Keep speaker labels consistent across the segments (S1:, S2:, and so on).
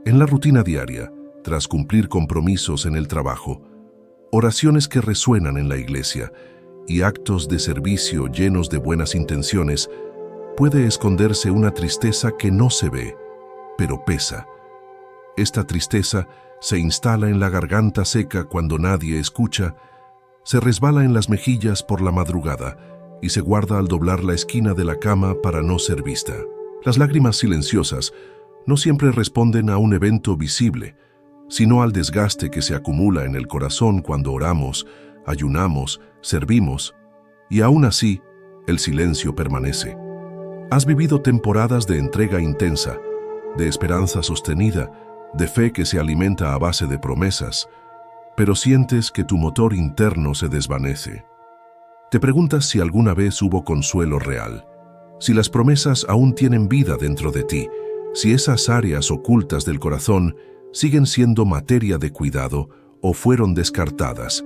S1: En la rutina diaria, tras cumplir compromisos en el trabajo, oraciones que resuenan en la iglesia y actos de servicio llenos de buenas intenciones, puede esconderse una tristeza que no se ve, pero pesa. Esta tristeza se instala en la garganta seca cuando nadie escucha, se resbala en las mejillas por la madrugada y se guarda al doblar la esquina de la cama para no ser vista. Las lágrimas silenciosas no siempre responden a un evento visible, sino al desgaste que se acumula en el corazón cuando oramos, ayunamos, servimos, y aún así, el silencio permanece. Has vivido temporadas de entrega intensa, de esperanza sostenida, de fe que se alimenta a base de promesas, pero sientes que tu motor interno se desvanece. Te preguntas si alguna vez hubo consuelo real, si las promesas aún tienen vida dentro de ti, si esas áreas ocultas del corazón siguen siendo materia de cuidado o fueron descartadas.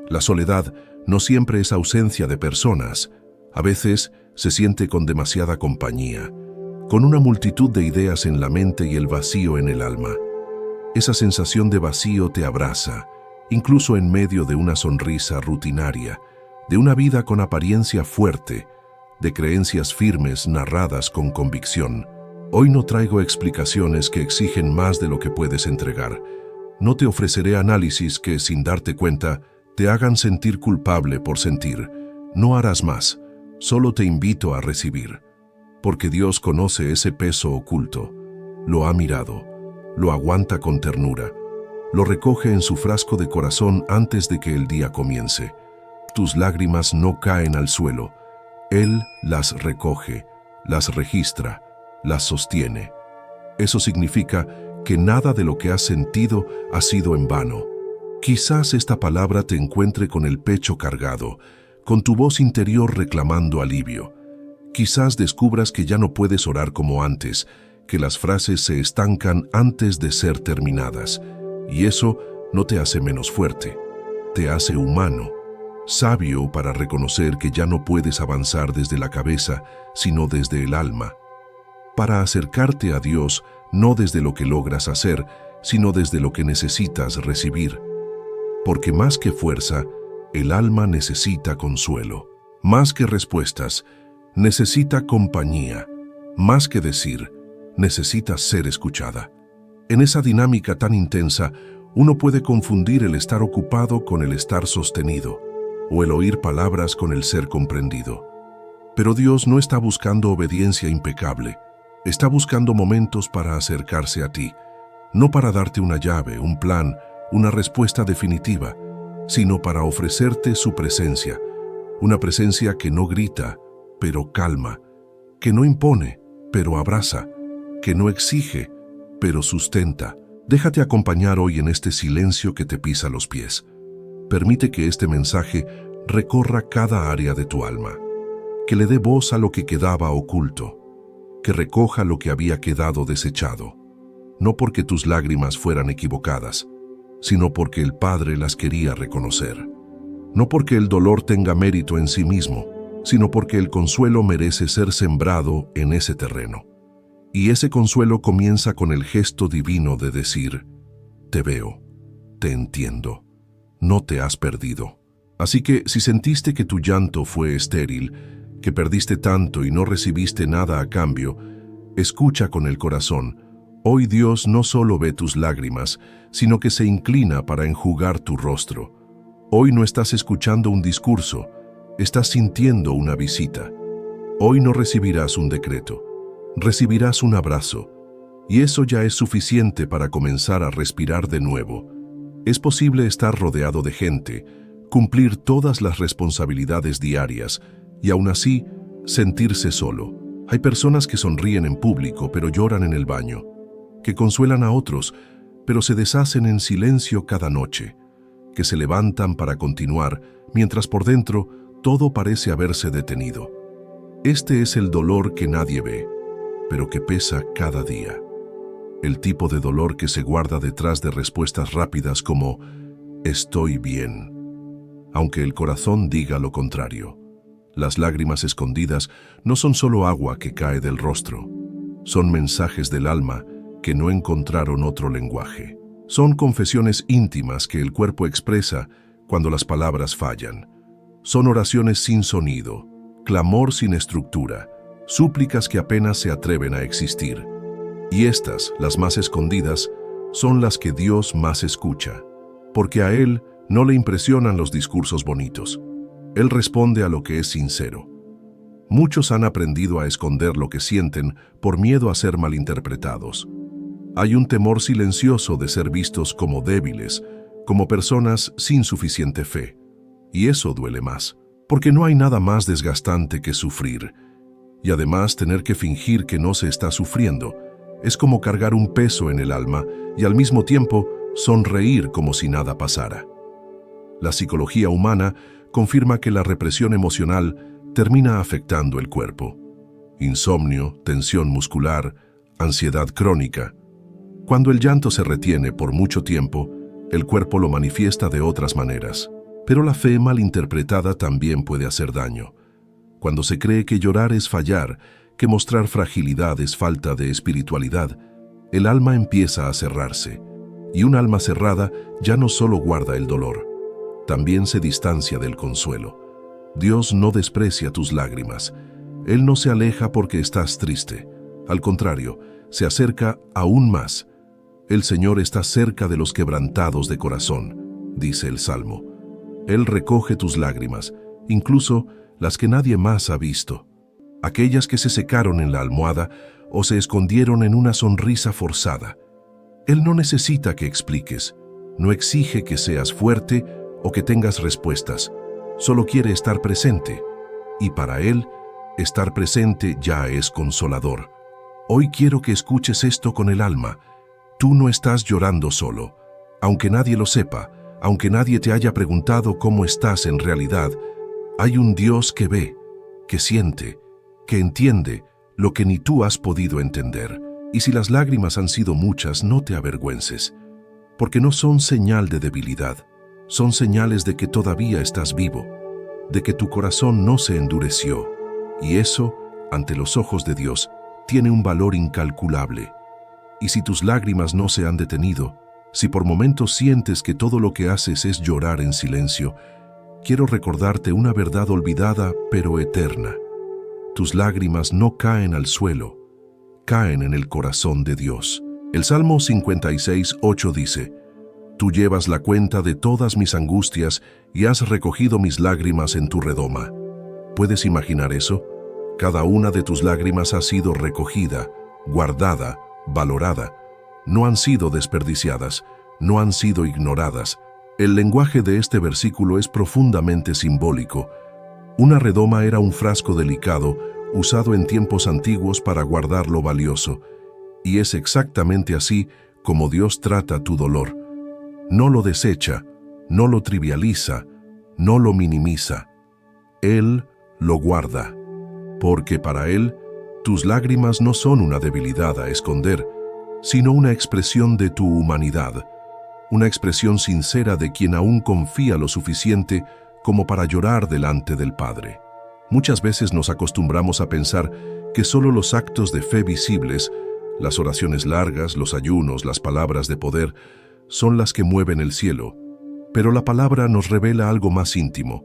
S1: La soledad no siempre es ausencia de personas, a veces se siente con demasiada compañía, con una multitud de ideas en la mente y el vacío en el alma. Esa sensación de vacío te abraza, incluso en medio de una sonrisa rutinaria, de una vida con apariencia fuerte, de creencias firmes narradas con convicción. Hoy no traigo explicaciones que exigen más de lo que puedes entregar. No te ofreceré análisis que, sin darte cuenta, te hagan sentir culpable por sentir. No harás más, solo te invito a recibir. Porque Dios conoce ese peso oculto, lo ha mirado, lo aguanta con ternura, lo recoge en su frasco de corazón antes de que el día comience. Tus lágrimas no caen al suelo, Él las recoge, las registra, las sostiene. Eso significa que nada de lo que has sentido ha sido en vano. Quizás esta palabra te encuentre con el pecho cargado, con tu voz interior reclamando alivio. Quizás descubras que ya no puedes orar como antes, que las frases se estancan antes de ser terminadas. Y eso no te hace menos fuerte, te hace humano, sabio para reconocer que ya no puedes avanzar desde la cabeza, sino desde el alma. Para acercarte a Dios no desde lo que logras hacer, sino desde lo que necesitas recibir. Porque más que fuerza, el alma necesita consuelo. Más que respuestas, necesita compañía. Más que decir, necesita ser escuchada. En esa dinámica tan intensa, uno puede confundir el estar ocupado con el estar sostenido, o el oír palabras con el ser comprendido. Pero Dios no está buscando obediencia impecable, está buscando momentos para acercarse a ti, no para darte una llave, un plan, una respuesta definitiva, sino para ofrecerte su presencia, una presencia que no grita, pero calma, que no impone, pero abraza, que no exige, pero sustenta. Déjate acompañar hoy en este silencio que te pisa los pies. Permite que este mensaje recorra cada área de tu alma, que le dé voz a lo que quedaba oculto, que recoja lo que había quedado desechado, no porque tus lágrimas fueran equivocadas, sino porque el Padre las quería reconocer. No porque el dolor tenga mérito en sí mismo, sino porque el consuelo merece ser sembrado en ese terreno. Y ese consuelo comienza con el gesto divino de decir, te veo, te entiendo, no te has perdido. Así que si sentiste que tu llanto fue estéril, que perdiste tanto y no recibiste nada a cambio, escucha con el corazón. Hoy Dios no solo ve tus lágrimas, sino que se inclina para enjugar tu rostro. Hoy no estás escuchando un discurso, estás sintiendo una visita. Hoy no recibirás un decreto, recibirás un abrazo, y eso ya es suficiente para comenzar a respirar de nuevo. Es posible estar rodeado de gente, cumplir todas las responsabilidades diarias, y aún así sentirse solo. Hay personas que sonríen en público pero lloran en el baño, que consuelan a otros pero se deshacen en silencio cada noche, que se levantan para continuar mientras por dentro todo parece haberse detenido. Este es el dolor que nadie ve, pero que pesa cada día. El tipo de dolor que se guarda detrás de respuestas rápidas como «estoy bien», aunque el corazón diga lo contrario. Las lágrimas escondidas no son solo agua que cae del rostro, son mensajes del alma que no encontraron otro lenguaje. Son confesiones íntimas que el cuerpo expresa cuando las palabras fallan. Son oraciones sin sonido, clamor sin estructura, súplicas que apenas se atreven a existir. Y estas, las más escondidas, son las que Dios más escucha, porque a Él no le impresionan los discursos bonitos. Él responde a lo que es sincero. Muchos han aprendido a esconder lo que sienten por miedo a ser malinterpretados. Hay un temor silencioso de ser vistos como débiles, como personas sin suficiente fe. Y eso duele más, porque no hay nada más desgastante que sufrir. Y además tener que fingir que no se está sufriendo es como cargar un peso en el alma y al mismo tiempo sonreír como si nada pasara. La psicología humana confirma que la represión emocional termina afectando el cuerpo. Insomnio, tensión muscular, ansiedad crónica. Cuando el llanto se retiene por mucho tiempo, el cuerpo lo manifiesta de otras maneras. Pero la fe malinterpretada también puede hacer daño. Cuando se cree que llorar es fallar, que mostrar fragilidad es falta de espiritualidad, el alma empieza a cerrarse. Y un alma cerrada ya no solo guarda el dolor, también se distancia del consuelo. Dios no desprecia tus lágrimas. Él no se aleja porque estás triste. Al contrario, se acerca aún más. El Señor está cerca de los quebrantados de corazón, dice el Salmo. Él recoge tus lágrimas, incluso las que nadie más ha visto. Aquellas que se secaron en la almohada o se escondieron en una sonrisa forzada. Él no necesita que expliques, no exige que seas fuerte o que tengas respuestas. Solo quiere estar presente. Y para Él, estar presente ya es consolador. Hoy quiero que escuches esto con el alma. Tú no estás llorando solo. Aunque nadie lo sepa, aunque nadie te haya preguntado cómo estás en realidad, hay un Dios que ve, que siente, que entiende lo que ni tú has podido entender. Y si las lágrimas han sido muchas, no te avergüences, porque no son señal de debilidad, son señales de que todavía estás vivo, de que tu corazón no se endureció, y eso, ante los ojos de Dios, tiene un valor incalculable. Y si tus lágrimas no se han detenido, si por momentos sientes que todo lo que haces es llorar en silencio, quiero recordarte una verdad olvidada pero eterna. Tus lágrimas no caen al suelo, caen en el corazón de Dios. El Salmo 56:8 dice: Tú llevas la cuenta de todas mis angustias y has recogido mis lágrimas en tu redoma. ¿Puedes imaginar eso? Cada una de tus lágrimas ha sido recogida, guardada, valorada. No han sido desperdiciadas, no han sido ignoradas. El lenguaje de este versículo es profundamente simbólico. Una redoma era un frasco delicado usado en tiempos antiguos para guardar lo valioso. Y es exactamente así como Dios trata tu dolor. No lo desecha, no lo trivializa, no lo minimiza. Él lo guarda, porque para Él tus lágrimas no son una debilidad a esconder, sino una expresión de tu humanidad, una expresión sincera de quien aún confía lo suficiente como para llorar delante del Padre. Muchas veces nos acostumbramos a pensar que solo los actos de fe visibles, las oraciones largas, los ayunos, las palabras de poder, son las que mueven el cielo. Pero la palabra nos revela algo más íntimo.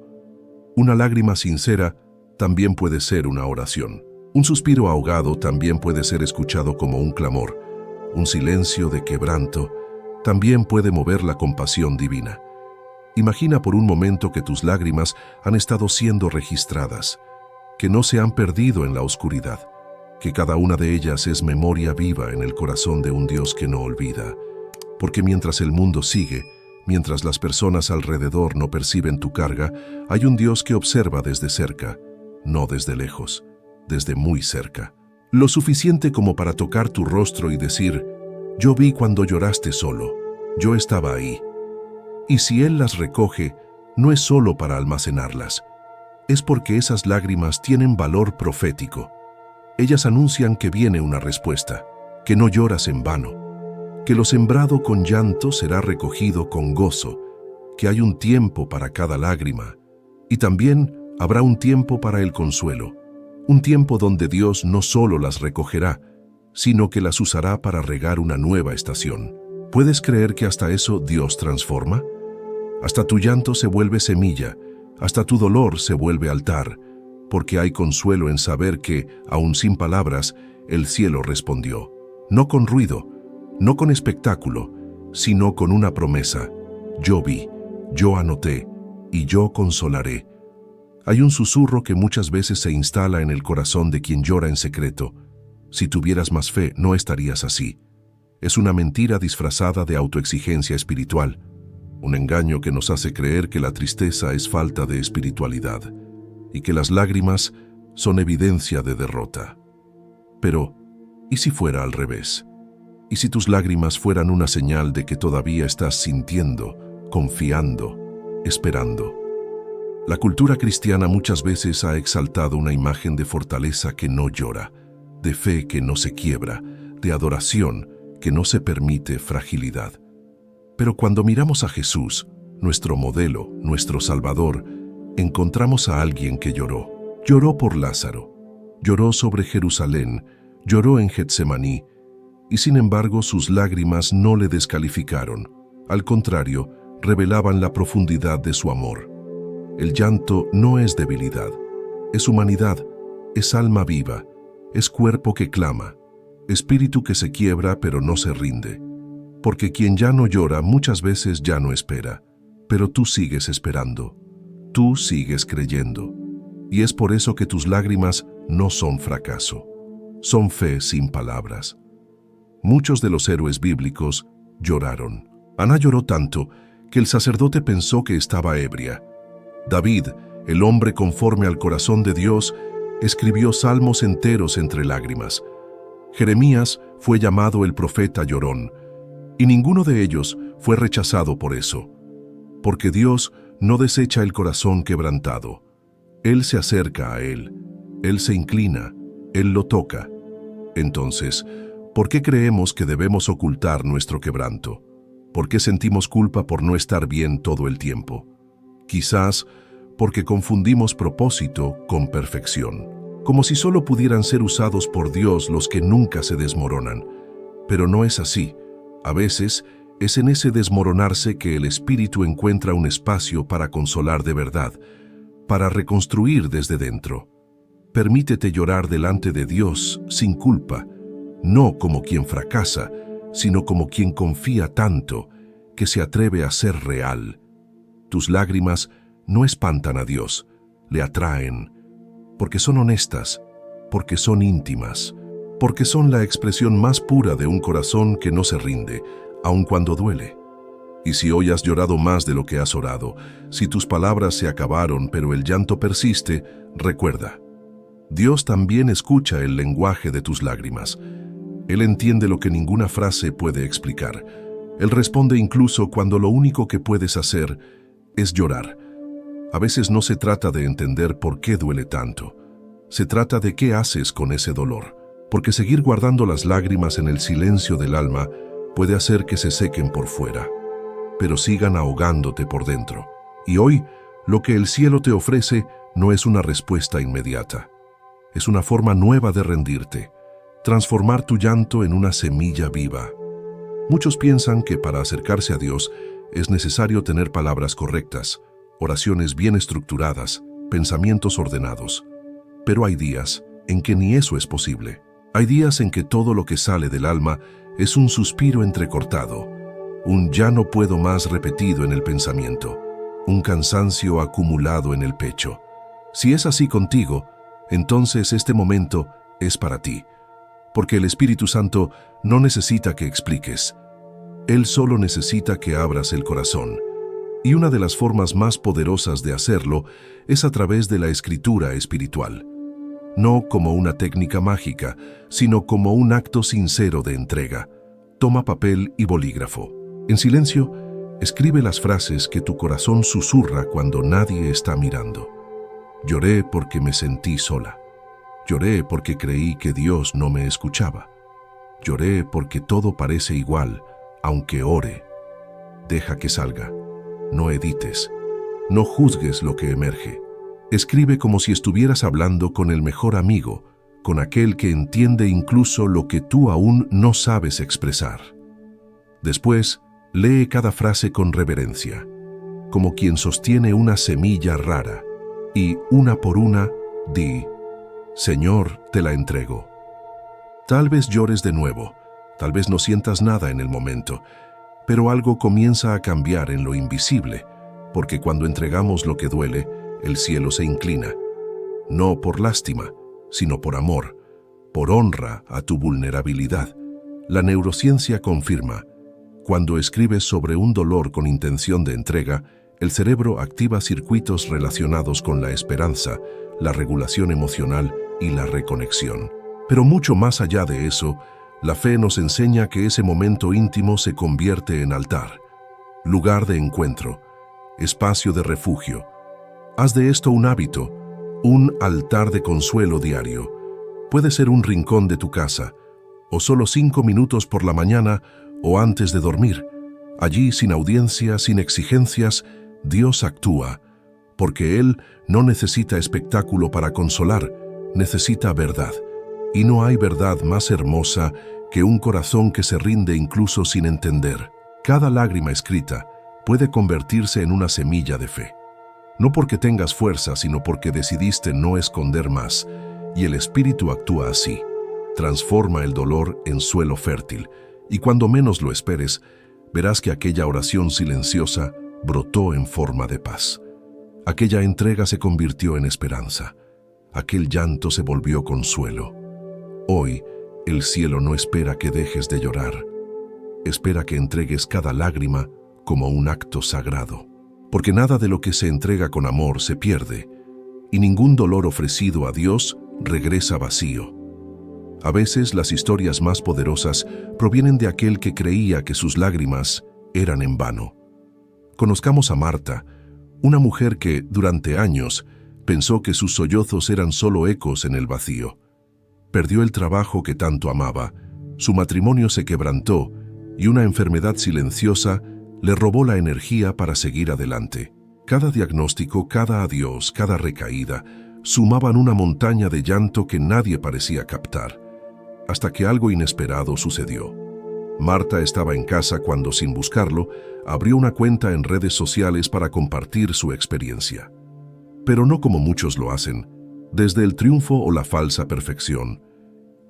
S1: Una lágrima sincera también puede ser una oración. Un suspiro ahogado también puede ser escuchado como un clamor. Un silencio de quebranto también puede mover la compasión divina. Imagina por un momento que tus lágrimas han estado siendo registradas, que no se han perdido en la oscuridad, que cada una de ellas es memoria viva en el corazón de un Dios que no olvida. Porque mientras el mundo sigue, mientras las personas alrededor no perciben tu carga, hay un Dios que observa desde cerca, no desde lejos, desde muy cerca. Lo suficiente como para tocar tu rostro y decir: yo vi cuando lloraste solo, yo estaba ahí. Y si Él las recoge, no es solo para almacenarlas, es porque esas lágrimas tienen valor profético. Ellas anuncian que viene una respuesta, que no lloras en vano, que lo sembrado con llanto será recogido con gozo, que hay un tiempo para cada lágrima, y también habrá un tiempo para el consuelo, un tiempo donde Dios no solo las recogerá, sino que las usará para regar una nueva estación. ¿Puedes creer que hasta eso Dios transforma? Hasta tu llanto se vuelve semilla, hasta tu dolor se vuelve altar, porque hay consuelo en saber que, aun sin palabras, el cielo respondió. No con ruido, no con espectáculo, sino con una promesa. Yo vi, yo anoté, y yo consolaré. Hay un susurro que muchas veces se instala en el corazón de quien llora en secreto. Si tuvieras más fe, no estarías así. Es una mentira disfrazada de autoexigencia espiritual, un engaño que nos hace creer que la tristeza es falta de espiritualidad y que las lágrimas son evidencia de derrota. Pero, ¿y si fuera al revés? ¿Y si tus lágrimas fueran una señal de que todavía estás sintiendo, confiando, esperando? La cultura cristiana muchas veces ha exaltado una imagen de fortaleza que no llora, de fe que no se quiebra, de adoración que no se permite fragilidad. Pero cuando miramos a Jesús, nuestro modelo, nuestro Salvador, encontramos a alguien que lloró. Lloró por Lázaro, lloró sobre Jerusalén, lloró en Getsemaní, y sin embargo sus lágrimas no le descalificaron. Al contrario, revelaban la profundidad de su amor. El llanto no es debilidad, es humanidad, es alma viva, es cuerpo que clama, espíritu que se quiebra pero no se rinde. Porque quien ya no llora muchas veces ya no espera, pero tú sigues esperando, tú sigues creyendo. Y es por eso que tus lágrimas no son fracaso, son fe sin palabras. Muchos de los héroes bíblicos lloraron. Ana lloró tanto que el sacerdote pensó que estaba ebria. David, el hombre conforme al corazón de Dios, escribió salmos enteros entre lágrimas. Jeremías fue llamado el profeta llorón, y ninguno de ellos fue rechazado por eso, porque Dios no desecha el corazón quebrantado. Él se acerca a él, Él se inclina, Él lo toca. Entonces, ¿por qué creemos que debemos ocultar nuestro quebranto? ¿Por qué sentimos culpa por no estar bien todo el tiempo? Quizás porque confundimos propósito con perfección, como si solo pudieran ser usados por Dios los que nunca se desmoronan. Pero no es así. A veces es en ese desmoronarse que el Espíritu encuentra un espacio para consolar de verdad, para reconstruir desde dentro. Permítete llorar delante de Dios sin culpa, no como quien fracasa, sino como quien confía tanto que se atreve a ser real. Tus lágrimas no espantan a Dios, le atraen, porque son honestas, porque son íntimas, porque son la expresión más pura de un corazón que no se rinde, aun cuando duele. Y si hoy has llorado más de lo que has orado, si tus palabras se acabaron pero el llanto persiste, recuerda, Dios también escucha el lenguaje de tus lágrimas. Él entiende lo que ninguna frase puede explicar. Él responde incluso cuando lo único que puedes hacer es llorar. A veces no se trata de entender por qué duele tanto. Se trata de qué haces con ese dolor. Porque seguir guardando las lágrimas en el silencio del alma puede hacer que se sequen por fuera, pero sigan ahogándote por dentro. Y hoy, lo que el cielo te ofrece no es una respuesta inmediata. Es una forma nueva de rendirte, transformar tu llanto en una semilla viva. Muchos piensan que para acercarse a Dios es necesario tener palabras correctas, oraciones bien estructuradas, pensamientos ordenados. Pero hay días en que ni eso es posible. Hay días en que todo lo que sale del alma es un suspiro entrecortado, un ya no puedo más repetido en el pensamiento, un cansancio acumulado en el pecho. Si es así contigo, entonces este momento es para ti, porque el Espíritu Santo no necesita que expliques. Él solo necesita que abras el corazón. Y una de las formas más poderosas de hacerlo es a través de la escritura espiritual. No como una técnica mágica, sino como un acto sincero de entrega. Toma papel y bolígrafo. En silencio, escribe las frases que tu corazón susurra cuando nadie está mirando. Lloré porque me sentí sola. Lloré porque creí que Dios no me escuchaba. Lloré porque todo parece igual, aunque ore. Deja que salga. No edites. No juzgues lo que emerge. Escribe como si estuvieras hablando con el mejor amigo, con aquel que entiende incluso lo que tú aún no sabes expresar. Después, lee cada frase con reverencia, como quien sostiene una semilla rara, y una por una, di: Señor, te la entrego. Tal vez llores de nuevo, tal vez no sientas nada en el momento, pero algo comienza a cambiar en lo invisible, porque cuando entregamos lo que duele, el cielo se inclina, no por lástima, sino por amor, por honra a tu vulnerabilidad. La neurociencia confirma: cuando escribes sobre un dolor con intención de entrega, el cerebro activa circuitos relacionados con la esperanza, la regulación emocional y la reconexión. Pero mucho más allá de eso, la fe nos enseña que ese momento íntimo se convierte en altar, lugar de encuentro, espacio de refugio. Haz de esto un hábito, un altar de consuelo diario. Puede ser un rincón de tu casa, o solo 5 minutos por la mañana o antes de dormir. Allí, sin audiencia, sin exigencias, Dios actúa, porque Él no necesita espectáculo para consolar, necesita verdad. Y no hay verdad más hermosa que un corazón que se rinde incluso sin entender. Cada lágrima escrita puede convertirse en una semilla de fe. No porque tengas fuerza, sino porque decidiste no esconder más, y el Espíritu actúa así. Transforma el dolor en suelo fértil, y cuando menos lo esperes, verás que aquella oración silenciosa brotó en forma de paz. Aquella entrega se convirtió en esperanza. Aquel llanto se volvió consuelo. Hoy, el cielo no espera que dejes de llorar. Espera que entregues cada lágrima como un acto sagrado. Porque nada de lo que se entrega con amor se pierde, y ningún dolor ofrecido a Dios regresa vacío. A veces las historias más poderosas provienen de aquel que creía que sus lágrimas eran en vano. Conozcamos a Marta, una mujer que, durante años, pensó que sus sollozos eran solo ecos en el vacío. Perdió el trabajo que tanto amaba, su matrimonio se quebrantó y una enfermedad silenciosa le robó la energía para seguir adelante. Cada diagnóstico, cada adiós, cada recaída, sumaban una montaña de llanto que nadie parecía captar, hasta que algo inesperado sucedió. Marta estaba en casa cuando, sin buscarlo, abrió una cuenta en redes sociales para compartir su experiencia. Pero no como muchos lo hacen, desde el triunfo o la falsa perfección.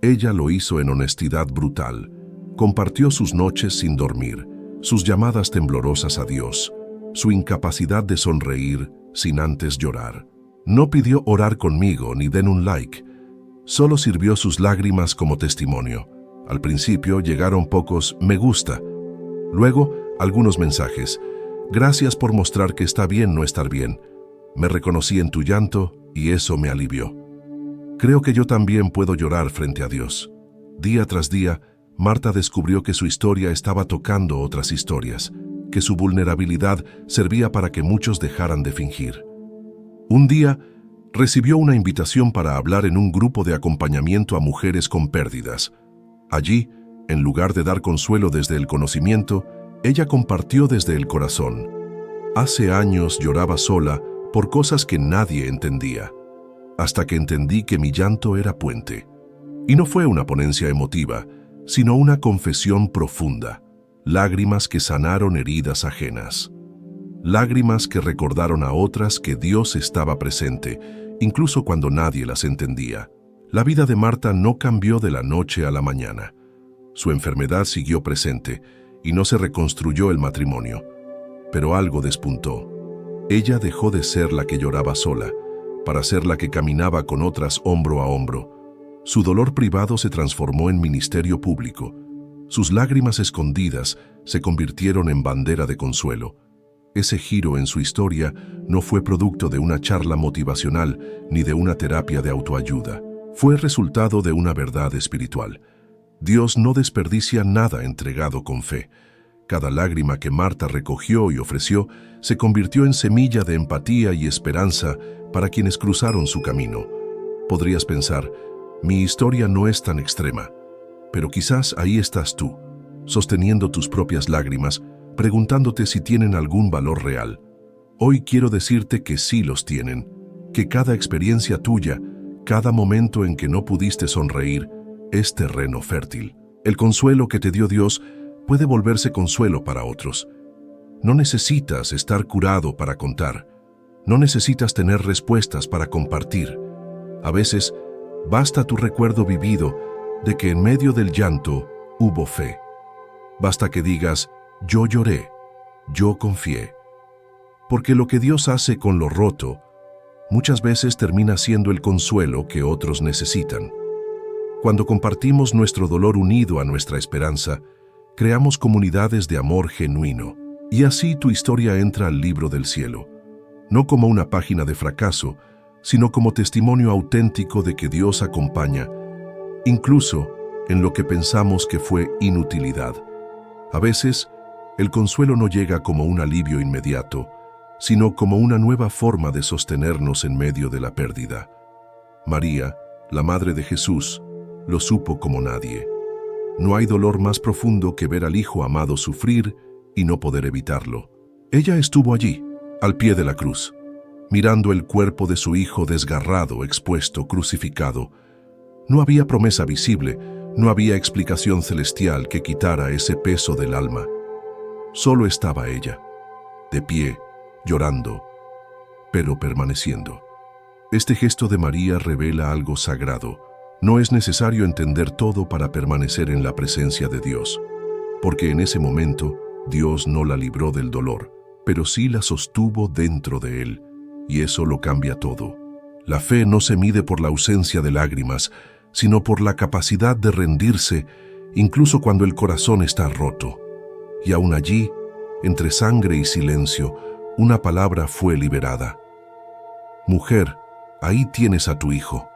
S1: Ella lo hizo en honestidad brutal. Compartió sus noches sin dormir, sus llamadas temblorosas a Dios, su incapacidad de sonreír sin antes llorar. No pidió orar conmigo ni den un like, solo sirvió sus lágrimas como testimonio. Al principio llegaron pocos me gusta, luego algunos mensajes. Gracias por mostrar que está bien no estar bien. Me reconocí en tu llanto y eso me alivió. Creo que yo también puedo llorar frente a Dios. Día tras día, Marta descubrió que su historia estaba tocando otras historias, que su vulnerabilidad servía para que muchos dejaran de fingir. Un día, recibió una invitación para hablar en un grupo de acompañamiento a mujeres con pérdidas. Allí, en lugar de dar consuelo desde el conocimiento, ella compartió desde el corazón. Hace años lloraba sola por cosas que nadie entendía, hasta que entendí que mi llanto era puente. Y no fue una ponencia emotiva, sino una confesión profunda, lágrimas que sanaron heridas ajenas, lágrimas que recordaron a otras que Dios estaba presente, incluso cuando nadie las entendía. La vida de Marta no cambió de la noche a la mañana. Su enfermedad siguió presente y no se reconstruyó el matrimonio, pero algo despuntó. Ella dejó de ser la que lloraba sola, para ser la que caminaba con otras hombro a hombro. Su dolor privado se transformó en ministerio público. Sus lágrimas escondidas se convirtieron en bandera de consuelo. Ese giro en su historia no fue producto de una charla motivacional ni de una terapia de autoayuda. Fue resultado de una verdad espiritual. Dios no desperdicia nada entregado con fe. Cada lágrima que Marta recogió y ofreció se convirtió en semilla de empatía y esperanza para quienes cruzaron su camino. Podrías pensar, mi historia no es tan extrema, pero quizás ahí estás tú, sosteniendo tus propias lágrimas, preguntándote si tienen algún valor real. Hoy quiero decirte que sí los tienen, que cada experiencia tuya, Cada momento en que no pudiste sonreír es terreno fértil. El consuelo que te dio Dios puede volverse consuelo para otros. No necesitas estar curado para contar. No necesitas tener respuestas para compartir. A veces, basta tu recuerdo vivido de que en medio del llanto hubo fe. Basta que digas, yo lloré, yo confié. Porque lo que Dios hace con lo roto, muchas veces termina siendo el consuelo que otros necesitan. Cuando compartimos nuestro dolor unido a nuestra esperanza, creamos comunidades de amor genuino. Y así tu historia entra al libro del cielo, no como una página de fracaso, sino como testimonio auténtico de que Dios acompaña, incluso en lo que pensamos que fue inutilidad. A veces, el consuelo no llega como un alivio inmediato, sino como una nueva forma de sostenernos en medio de la pérdida. María, la Madre de Jesús, lo supo como nadie. No hay dolor más profundo que ver al Hijo amado sufrir y no poder evitarlo. Ella estuvo allí, al pie de la cruz, mirando el cuerpo de su Hijo desgarrado, expuesto, crucificado. No había promesa visible, no había explicación celestial que quitara ese peso del alma. Solo estaba ella, de pie, llorando, pero permaneciendo. Este gesto de María revela algo sagrado. No es necesario entender todo para permanecer en la presencia de Dios, porque en ese momento Dios no la libró del dolor, pero sí la sostuvo dentro de él, y eso lo cambia todo. La fe no se mide por la ausencia de lágrimas, sino por la capacidad de rendirse, incluso cuando el corazón está roto. Y aún allí, entre sangre y silencio, una palabra fue liberada. Mujer, ahí tienes a tu hijo.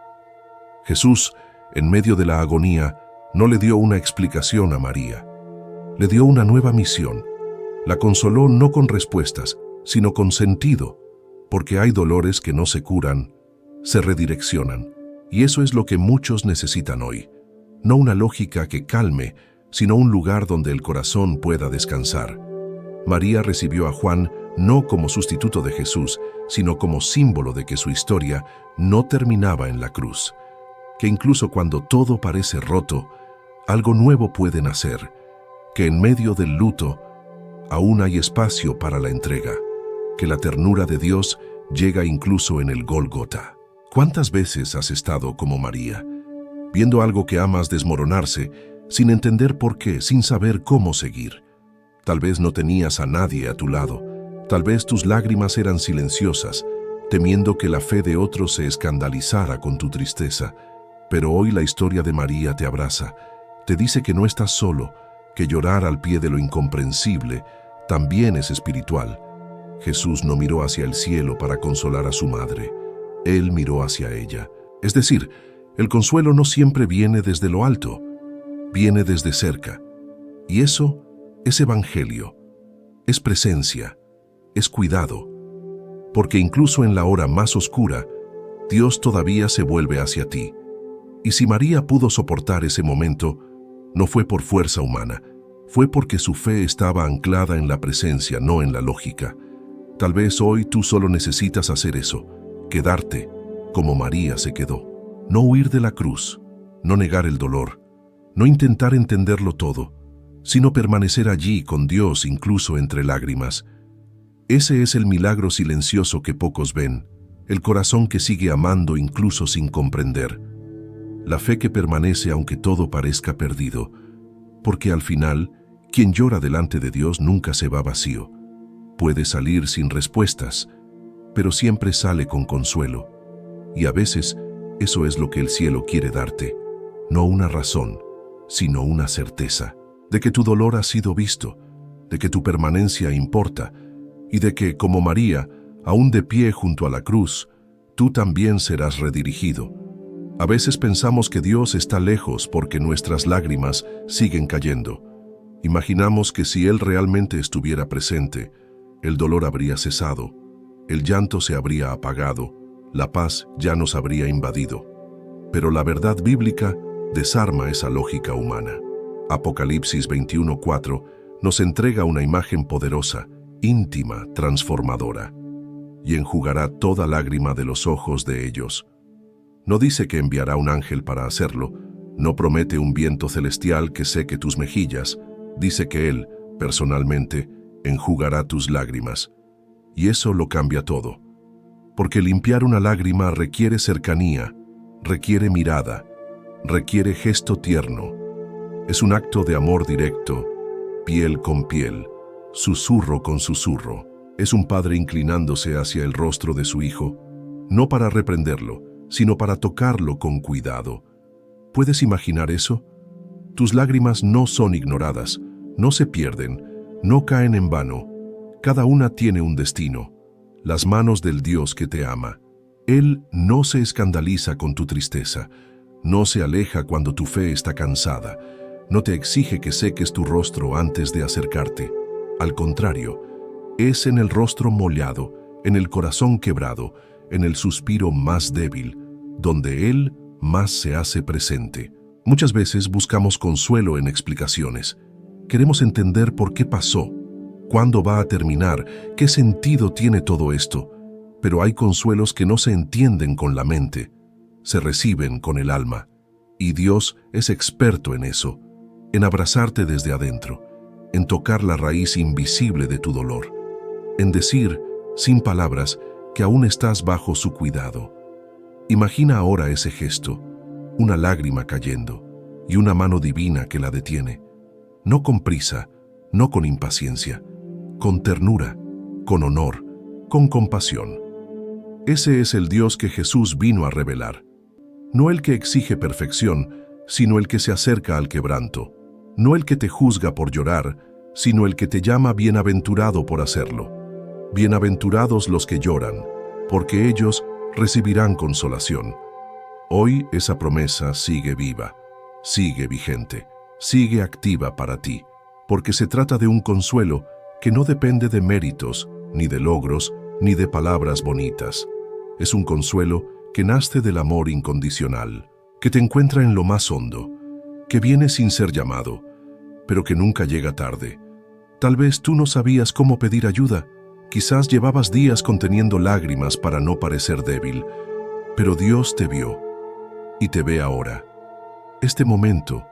S1: Jesús, en medio de la agonía, no le dio una explicación a María. Le dio una nueva misión. La consoló no con respuestas, sino con sentido, porque hay dolores que no se curan, se redireccionan. Y eso es lo que muchos necesitan hoy. No una lógica que calme, sino un lugar donde el corazón pueda descansar. María recibió a Juan no como sustituto de Jesús, sino como símbolo de que su historia no terminaba en la cruz. Que incluso cuando todo parece roto, algo nuevo puede nacer, que en medio del luto aún hay espacio para la entrega, que la ternura de Dios llega incluso en el Gólgota. ¿Cuántas veces has estado como María, viendo algo que amas desmoronarse, sin entender por qué, sin saber cómo seguir? Tal vez no tenías a nadie a tu lado, tal vez tus lágrimas eran silenciosas, temiendo que la fe de otros se escandalizara con tu tristeza. Pero hoy la historia de María te abraza, te dice que no estás solo, que llorar al pie de lo incomprensible también es espiritual. Jesús no miró hacia el cielo para consolar a su madre, Él miró hacia ella. Es decir, el consuelo no siempre viene desde lo alto, viene desde cerca. Y eso es evangelio, es presencia, es cuidado. Porque incluso en la hora más oscura, Dios todavía se vuelve hacia ti. Y si María pudo soportar ese momento, no fue por fuerza humana, fue porque su fe estaba anclada en la presencia, no en la lógica. Tal vez hoy tú solo necesitas hacer eso, quedarte como María se quedó. No huir de la cruz, no negar el dolor, no intentar entenderlo todo, sino permanecer allí con Dios incluso entre lágrimas. Ese es el milagro silencioso que pocos ven, el corazón que sigue amando incluso sin comprender. La fe que permanece aunque todo parezca perdido, porque al final, quien llora delante de Dios nunca se va vacío. Puede salir sin respuestas, pero siempre sale con consuelo. Y a veces, eso es lo que el cielo quiere darte, no una razón, sino una certeza, de que tu dolor ha sido visto, de que tu permanencia importa, y de que, como María, aún de pie junto a la cruz, tú también serás redirigido. A veces pensamos que Dios está lejos porque nuestras lágrimas siguen cayendo. Imaginamos que si Él realmente estuviera presente, el dolor habría cesado, el llanto se habría apagado, la paz ya nos habría invadido. Pero la verdad bíblica desarma esa lógica humana. Apocalipsis 21:4 nos entrega una imagen poderosa, íntima, transformadora, y enjugará toda lágrima de los ojos de ellos. No dice que enviará un ángel para hacerlo, no promete un viento celestial que seque tus mejillas, dice que Él, personalmente, enjugará tus lágrimas. Y eso lo cambia todo. Porque limpiar una lágrima requiere cercanía, requiere mirada, requiere gesto tierno. Es un acto de amor directo, piel con piel, susurro con susurro. Es un padre inclinándose hacia el rostro de su hijo, no para reprenderlo, sino para tocarlo con cuidado. ¿Puedes imaginar eso? Tus lágrimas no son ignoradas, no se pierden, no caen en vano. Cada una tiene un destino, las manos del Dios que te ama. Él no se escandaliza con tu tristeza, no se aleja cuando tu fe está cansada, no te exige que seques tu rostro antes de acercarte. Al contrario, es en el rostro mollado, en el corazón quebrado, en el suspiro más débil, donde Él más se hace presente. Muchas veces buscamos consuelo en explicaciones. Queremos entender por qué pasó, cuándo va a terminar, qué sentido tiene todo esto. Pero hay consuelos que no se entienden con la mente, se reciben con el alma. Y Dios es experto en eso, en abrazarte desde adentro, en tocar la raíz invisible de tu dolor, en decir, sin palabras, que aún estás bajo su cuidado. Imagina ahora ese gesto, una lágrima cayendo y una mano divina que la detiene, no con prisa, no con impaciencia, con ternura, con honor, con compasión. Ese es el Dios que Jesús vino a revelar. No el que exige perfección, sino el que se acerca al quebranto. No el que te juzga por llorar, sino el que te llama bienaventurado por hacerlo. Bienaventurados los que lloran, porque ellos recibirán consolación. Hoy esa promesa sigue viva, sigue vigente, sigue activa para ti, porque se trata de un consuelo que no depende de méritos, ni de logros, ni de palabras bonitas. Es un consuelo que nace del amor incondicional, que te encuentra en lo más hondo, que viene sin ser llamado, pero que nunca llega tarde. Tal vez tú no sabías cómo pedir ayuda, quizás llevabas días conteniendo lágrimas para no parecer débil, pero Dios te vio y te ve ahora. Este momento,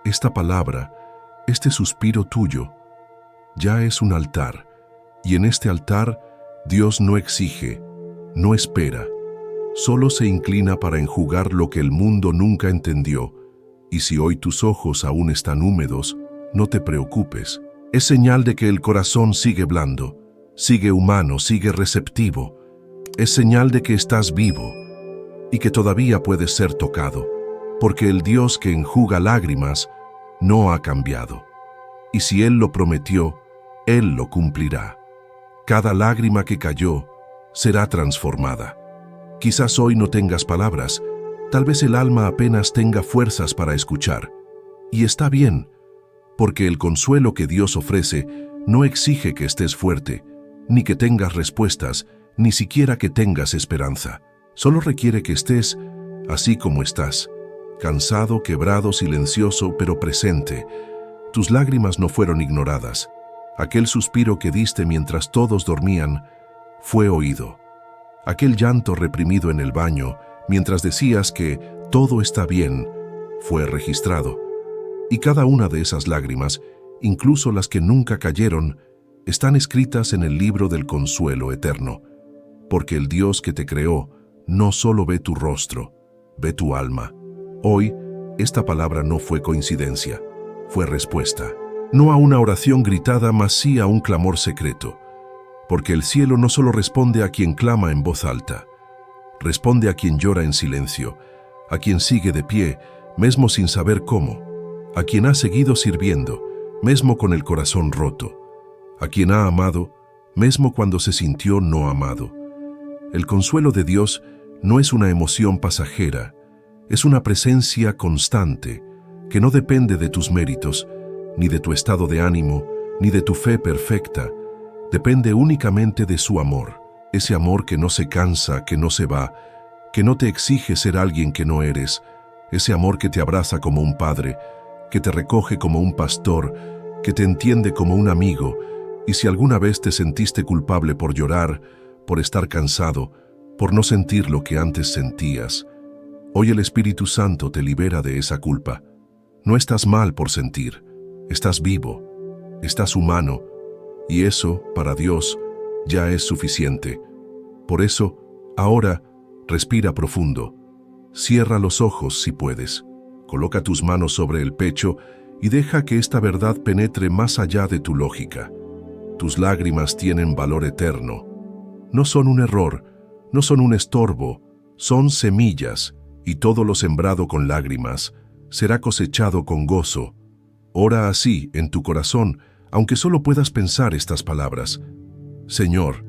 S1: esta palabra, este suspiro tuyo, ya es un altar, y en este altar Dios no exige, no espera, solo se inclina para enjugar lo que el mundo nunca entendió, y si hoy tus ojos aún están húmedos, no te preocupes. Es señal de que el corazón sigue blando, sigue humano, sigue receptivo. Es señal de que estás vivo y que todavía puedes ser tocado, porque el Dios que enjuga lágrimas no ha cambiado. Y si Él lo prometió, Él lo cumplirá. Cada lágrima que cayó será transformada. Quizás hoy no tengas palabras, tal vez el alma apenas tenga fuerzas para escuchar. Y está bien, porque el consuelo que Dios ofrece no exige que estés fuerte, ni que tengas respuestas, ni siquiera que tengas esperanza. Solo requiere que estés así como estás, cansado, quebrado, silencioso, pero presente. Tus lágrimas no fueron ignoradas. Aquel suspiro que diste mientras todos dormían fue oído. Aquel llanto reprimido en el baño mientras decías que todo está bien fue registrado. Y cada una de esas lágrimas, incluso las que nunca cayeron, están escritas en el libro del consuelo eterno, porque el Dios que te creó no solo ve tu rostro, ve tu alma. Hoy, esta palabra no fue coincidencia, fue respuesta. No a una oración gritada, mas sí a un clamor secreto, porque el cielo no solo responde a quien clama en voz alta, responde a quien llora en silencio, a quien sigue de pie, mesmo sin saber cómo, a quien ha seguido sirviendo, mesmo con el corazón roto, a quien ha amado, mesmo cuando se sintió no amado. El consuelo de Dios no es una emoción pasajera, es una presencia constante que no depende de tus méritos, ni de tu estado de ánimo, ni de tu fe perfecta. Depende únicamente de su amor, ese amor que no se cansa, que no se va, que no te exige ser alguien que no eres, ese amor que te abraza como un padre, que te recoge como un pastor, que te entiende como un amigo, y si alguna vez te sentiste culpable por llorar, por estar cansado, por no sentir lo que antes sentías, Hoy el Espíritu Santo te libera de esa culpa. No estás mal por sentir, estás vivo, estás humano, y eso, para Dios, ya es suficiente. Por eso, ahora, respira profundo. Cierra los ojos si puedes. Coloca tus manos sobre el pecho y deja que esta verdad penetre más allá de tu lógica. Tus lágrimas tienen valor eterno. No son un error, no son un estorbo, son semillas, y todo lo sembrado con lágrimas será cosechado con gozo. Ora así en tu corazón, aunque solo puedas pensar estas palabras. Señor,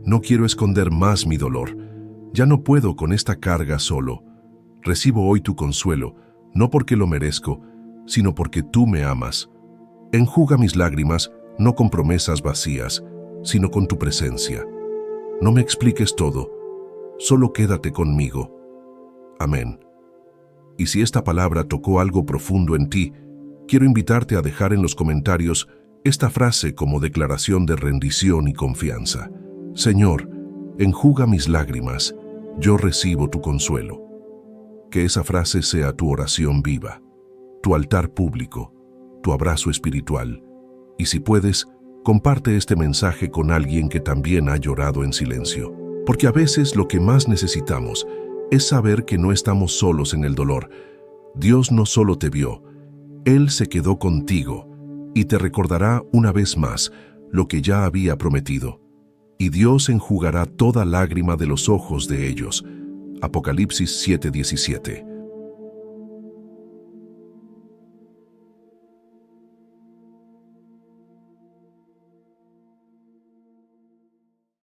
S1: no quiero esconder más mi dolor. Ya no puedo con esta carga solo. Recibo hoy tu consuelo, no porque lo merezco, sino porque tú me amas. Enjuga mis lágrimas, no con promesas vacías, sino con tu presencia. No me expliques todo, solo quédate conmigo. Amén. Y si esta palabra tocó algo profundo en ti, quiero invitarte a dejar en los comentarios esta frase como declaración de rendición y confianza. Señor, enjuga mis lágrimas, yo recibo tu consuelo. Que esa frase sea tu oración viva, tu altar público, tu abrazo espiritual. Y si puedes, comparte este mensaje con alguien que también ha llorado en silencio. Porque a veces lo que más necesitamos es saber que no estamos solos en el dolor. Dios no solo te vio, Él se quedó contigo y te recordará una vez más lo que ya había prometido. Y Dios enjugará toda lágrima de los ojos de ellos. Apocalipsis 7:17.